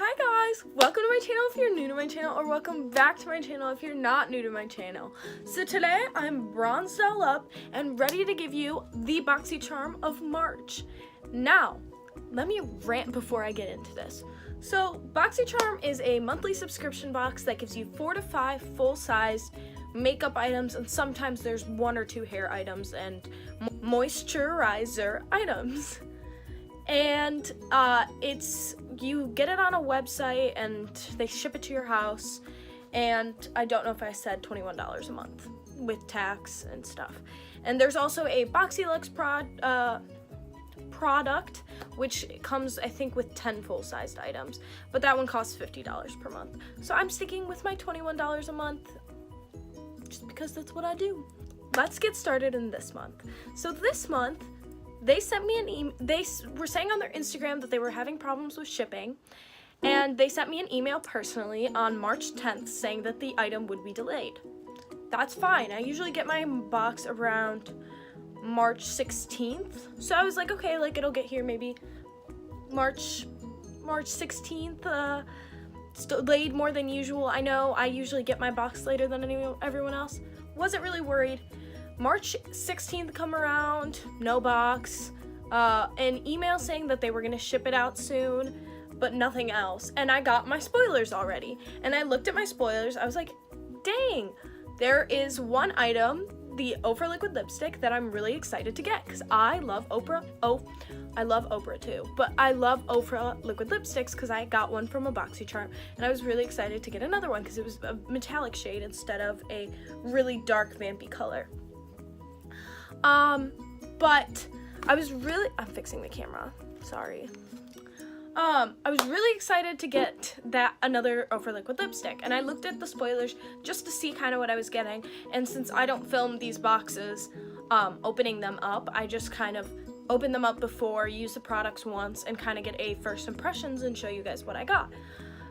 Hi guys, welcome to my channel if you're new to my channel, or welcome back to my channel if you're not new to my channel. So today I'm bronzed all up and ready to give you the Boxycharm of March. Now, let me rant before I get into this. So Boxycharm is a monthly subscription box that gives you 4 to 5 full-sized makeup items, and sometimes there's 1 or 2 hair items and moisturizer items. And you get it on a website and they ship it to your house, and I don't know if I said $21 a month with tax and stuff. And there's also a Boxylux product which comes, I think, with 10 full-sized items, but that one costs $50 per month. So I'm sticking with my $21 a month just because that's what I do. Let's get started in this month. So this month they sent me an email. They were saying on their Instagram that they were having problems with shipping, and they sent me an email personally on March 10th saying that the item would be delayed. That's fine. I usually get my box around March 16th. So I was like, okay, like it'll get here maybe March 16th. It's delayed more than usual. I know I usually get my box later than everyone else. Wasn't really worried. March 16th come around, no box, an email saying that they were gonna ship it out soon, but nothing else. And I got my spoilers already, and I looked at my spoilers. I was like, dang, there is one item, the Ofra liquid lipstick, that I'm really excited to get because I love Oprah. Oh, I love Oprah too, but I love Ofra liquid lipsticks because I got one from a Boxycharm, and I was really excited to get another one because it was a metallic shade instead of a really dark vampy color. But I'm fixing the camera, sorry. I was really excited to get another Ofra liquid lipstick, and I looked at the spoilers just to see kind of what I was getting, and since I don't film these boxes, opening them up, I just kind of open them up before, use the products once, and kind of get a first impressions and show you guys what I got.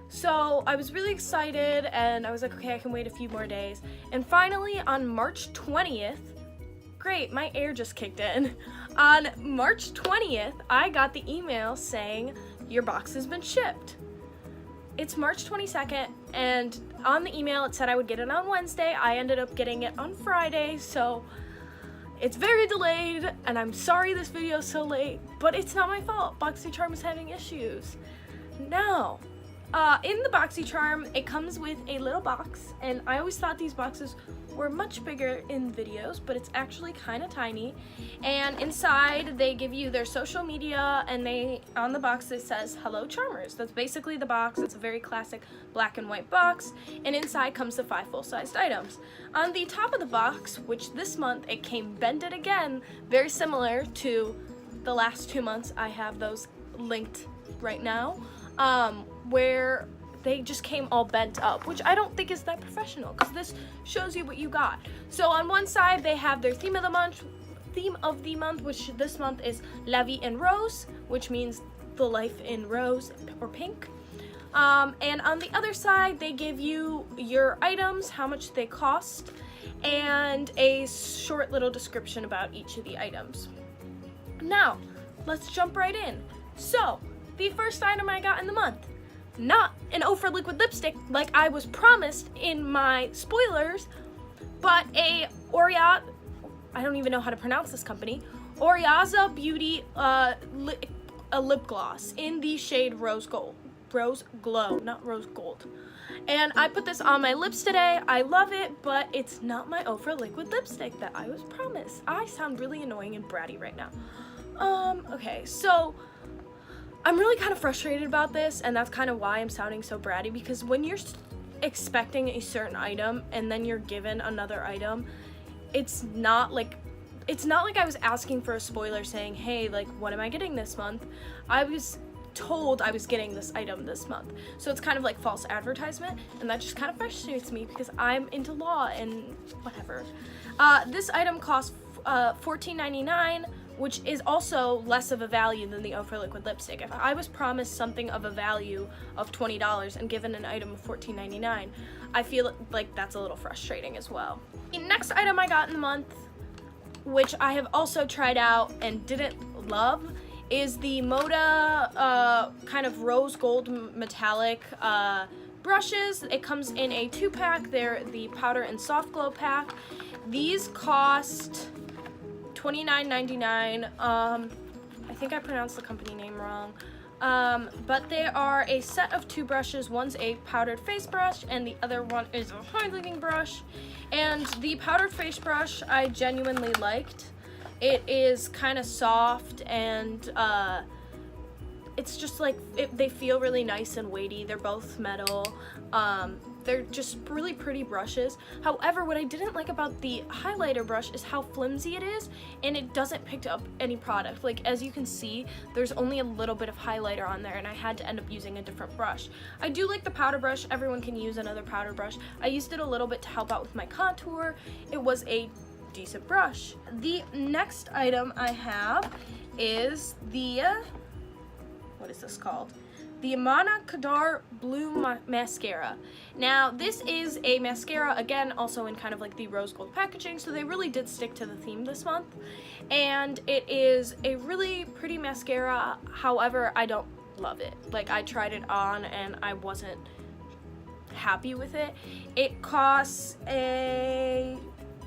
So I was really excited, and I was like, okay, I can wait a few more days, and finally on March 20th, great, my air just kicked in. On March 20th, I got the email saying your box has been shipped. It's March 22nd, and on the email it said I would get it on Wednesday. I ended up getting it on Friday, so it's very delayed, and I'm sorry this video is so late, but it's not my fault. Boxycharm is having issues. Now, in the Boxycharm, it comes with a little box, and I always thought these boxes were much bigger in videos, but it's actually kind of tiny. And inside they give you their social media, and on the box it says hello charmers. That's basically the box. It's a very classic black and white box, and inside comes the 5 full-sized items. On the top of the box, which this month it came bended again, very similar to the last 2 months, I have those linked right now, where they just came all bent up, which I don't think is that professional because this shows you what you got. So on one side they have their theme of the month, which this month is La Vie en Rose, which means the life in rose or pink. And on the other side they give you your items, how much they cost, and a short little description about each of the items. Now let's jump right in. So the first item I got in the month, not an Ofra liquid lipstick like I was promised in my spoilers, but I don't even know how to pronounce this company, Oriaza Beauty a lip gloss in the shade Rose Glow, not Rose Gold. And I put this on my lips today. I love it, but it's not my Ofra liquid lipstick that I was promised. I sound really annoying and bratty right now. Okay, so I'm really kind of frustrated about this, and that's kind of why I'm sounding so bratty, because when you're expecting a certain item and then you're given another item, it's not like I was asking for a spoiler saying, hey, like, what am I getting this month? I was told I was getting this item this month. So it's kind of like false advertisement, and that just kind of frustrates me because I'm into law and whatever. This item costs $14.99, which is also less of a value than the Ofra liquid lipstick. If I was promised something of a value of $20 and given an item of $14.99, I feel like that's a little frustrating as well. The next item I got in the month, which I have also tried out and didn't love, is the Moda kind of rose gold metallic brushes. It comes in a 2-pack. They're the powder and soft glow pack. These cost $29.99. I think I pronounced the company name wrong. But they are a set of 2 brushes. One's a powdered face brush and the other one is a highlighting brush. And the powdered face brush I genuinely liked. It is kind of soft and it's just like, they feel really nice and weighty. They're both metal. They're just really pretty brushes. However, what I didn't like about the highlighter brush is how flimsy it is, and it doesn't pick up any product. Like, as you can see, there's only a little bit of highlighter on there, and I had to end up using a different brush. I do like the powder brush. Everyone can use another powder brush. I used it a little bit to help out with my contour. It was a decent brush. The next item I have is the, what is this called? The Amana Kadar Blue Mascara. Now, this is a mascara, again, also in kind of like the rose gold packaging, so they really did stick to the theme this month. And it is a really pretty mascara, however, I don't love it. Like, I tried it on and I wasn't happy with it. It costs a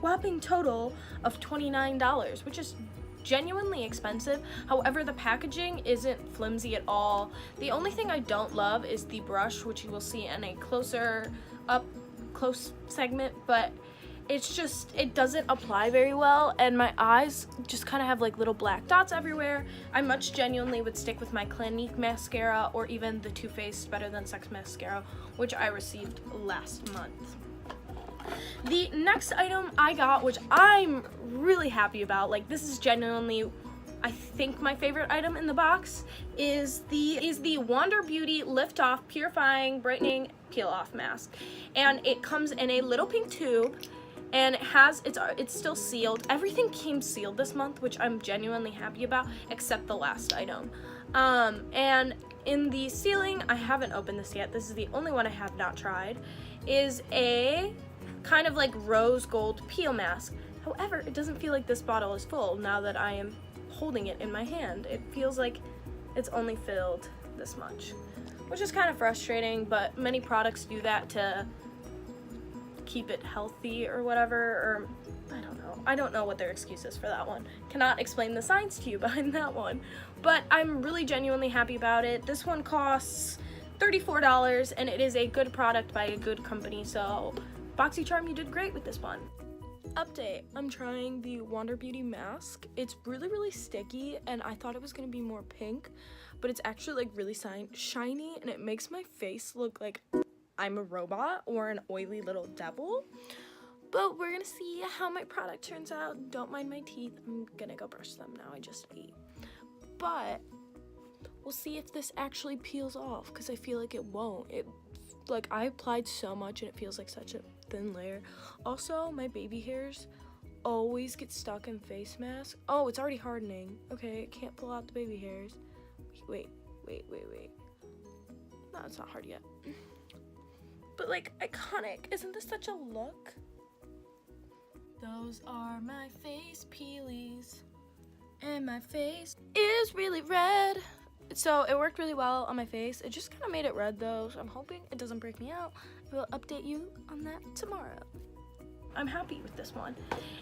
whopping total of $29, which is genuinely expensive. However, the packaging isn't flimsy at all. The only thing I don't love is the brush, which you will see in a closer up close segment, but it's just, it doesn't apply very well, and my eyes just kind of have like little black dots everywhere. I much genuinely would stick with my Clinique mascara or even the Too Faced Better Than Sex mascara, which I received last month. The next item I got, which I'm really happy about, like, this is genuinely, I think, my favorite item in the box, is the Wander Beauty Lift Off Purifying Brightening Peel Off Mask. And it comes in a little pink tube, and it's still sealed. Everything came sealed this month, which I'm genuinely happy about, except the last item. And in the sealing, I haven't opened this yet, this is the only one I have not tried, is a kind of like rose gold peel mask. However, it doesn't feel like this bottle is full now that I am holding it in my hand. It feels like it's only filled this much, which is kind of frustrating, but many products do that to keep it healthy or whatever, or I don't know. I don't know what their excuse is for that one. Cannot explain the science to you behind that one, but I'm really genuinely happy about it. This one costs $34 and it is a good product by a good company, so Boxycharm, you did great with this one. Update, I'm trying the Wander Beauty mask. It's really, really sticky, and I thought it was gonna be more pink, but it's actually like really shiny, and it makes my face look like I'm a robot or an oily little devil. But we're gonna see how my product turns out. Don't mind my teeth, I'm gonna go brush them now, I just ate. But we'll see if this actually peels off, because I feel like it won't. Like, I applied so much and it feels like such a thin layer. Also, my baby hairs always get stuck in face masks. Oh, it's already hardening. Okay, can't pull out the baby hairs. Wait. No, it's not hard yet. But like, iconic. Isn't this such a look? Those are my face peelies. And my face is really red. So it worked really well on my face. It just kind of made it red though, so I'm hoping it doesn't break me out. I will update you on that tomorrow. I'm happy with this one.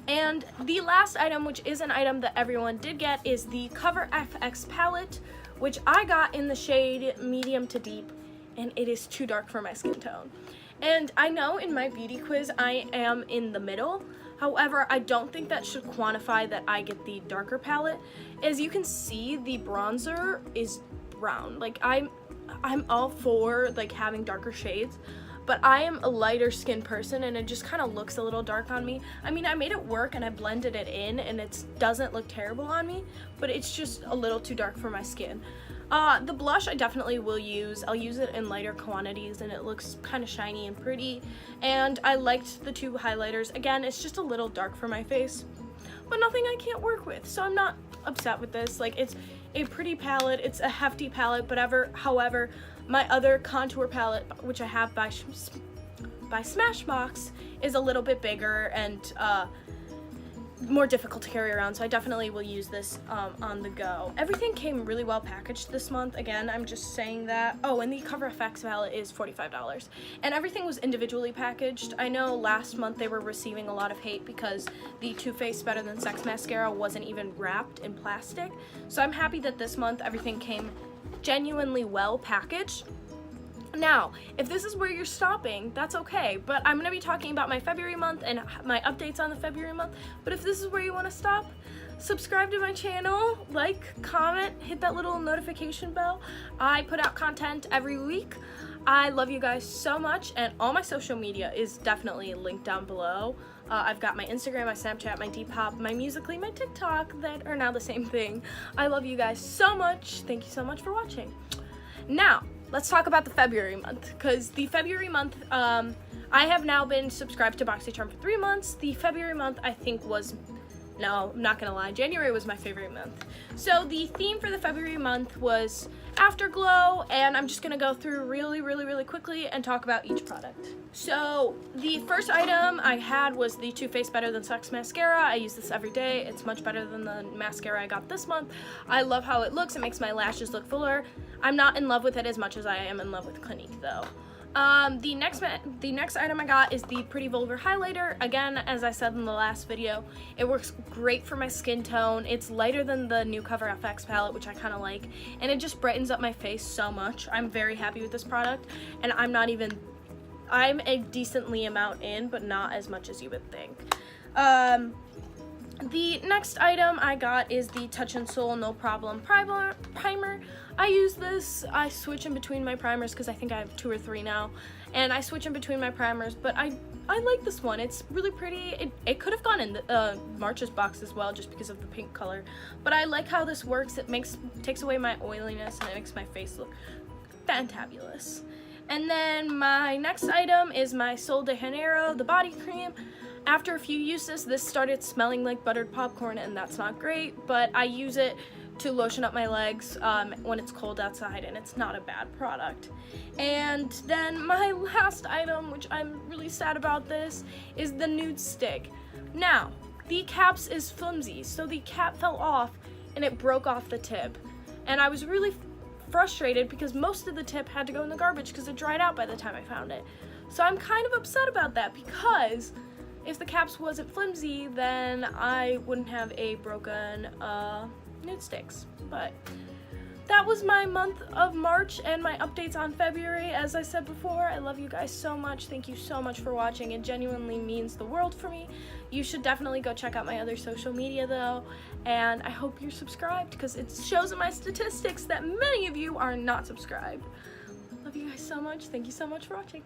And the last item, which is an item that everyone did get, is the Cover FX palette, which I got in the shade medium to deep, and it is too dark for my skin tone. And I know in my beauty quiz I am in the middle. However, I don't think that should quantify that I get the darker palette. As you can see, the bronzer is brown. Like, I'm all for like having darker shades, but I am a lighter skinned person and it just kind of looks a little dark on me. I mean, I made it work and I blended it in and it doesn't look terrible on me, but it's just a little too dark for my skin. The blush I definitely will use. I'll use it in lighter quantities and it looks kind of shiny and pretty. And I liked the 2 highlighters. Again, it's just a little dark for my face, but nothing I can't work with. So I'm not upset with this. Like, it's a pretty palette. It's a hefty palette, however, my other contour palette, which I have by Smashbox, is a little bit bigger and more difficult to carry around, so I definitely will use this on the go. Everything came really well packaged this month. Again, I'm just saying that. Oh, and the Cover FX palette is $45. And everything was individually packaged. I know last month they were receiving a lot of hate because the Too Faced Better Than Sex mascara wasn't even wrapped in plastic. So I'm happy that this month everything came genuinely well packaged. Now, if this is where you're stopping, that's okay, but I'm going to be talking about my February month and my updates on the February month. But if this is where you want to stop, subscribe to my channel, like, comment, hit that little notification bell. I put out content every week. I love you guys so much, and all my social media is definitely linked down below. I've got my Instagram, my Snapchat, my Depop, my Musical.ly, my TikTok that are now the same thing. I love you guys so much. Thank you so much for watching. Now, let's talk about the February month, because the February month, I have now been subscribed to Boxycharm for 3 months. The February month, I think, was, no, I'm not gonna lie, January was my favorite month. So the theme for the February month was Afterglow, and I'm just gonna go through really quickly and talk about each product. So the first item I had was the Too Faced Better Than Sex mascara. I use this every day. It's much better than the mascara I got this month. I love how it looks. It makes my lashes look fuller. I'm not in love with it as much as I am in love with Clinique though. The next item I got is the Pretty Vulgar Highlighter. Again, as I said in the last video, it works great for my skin tone. It's lighter than the new Cover FX palette, which I kind of like, and it just brightens up my face so much. I'm very happy with this product, and I'm a decently amount in, but not as much as you would think. The next item I got is the Touch in Sol No Problem Primer. I use this, I switch in between my primers because I think I have 2 or 3 now, and I switch in between my primers, but I like this one. It's really pretty. It could have gone in the March's box as well just because of the pink color, but I like how this works. It takes away my oiliness and it makes my face look fantabulous. And then my next item is my Sol de Janeiro, the body cream. After a few uses, this started smelling like buttered popcorn, and that's not great, but I use it to lotion up my legs when it's cold outside, and it's not a bad product. And then my last item, which I'm really sad about this, is the nude stick. Now, the caps is flimsy, so the cap fell off and it broke off the tip. And I was really frustrated because most of the tip had to go in the garbage because it dried out by the time I found it. So I'm kind of upset about that because if the caps wasn't flimsy, then I wouldn't have a broken nude sticks. But that was my month of March and my updates on February. As I said before, I love you guys so much. Thank you so much for watching. It genuinely means the world for me. You should definitely go check out my other social media though, and I hope you're subscribed because it shows in my statistics that many of you are not subscribed. Love you guys so much. Thank you so much for watching.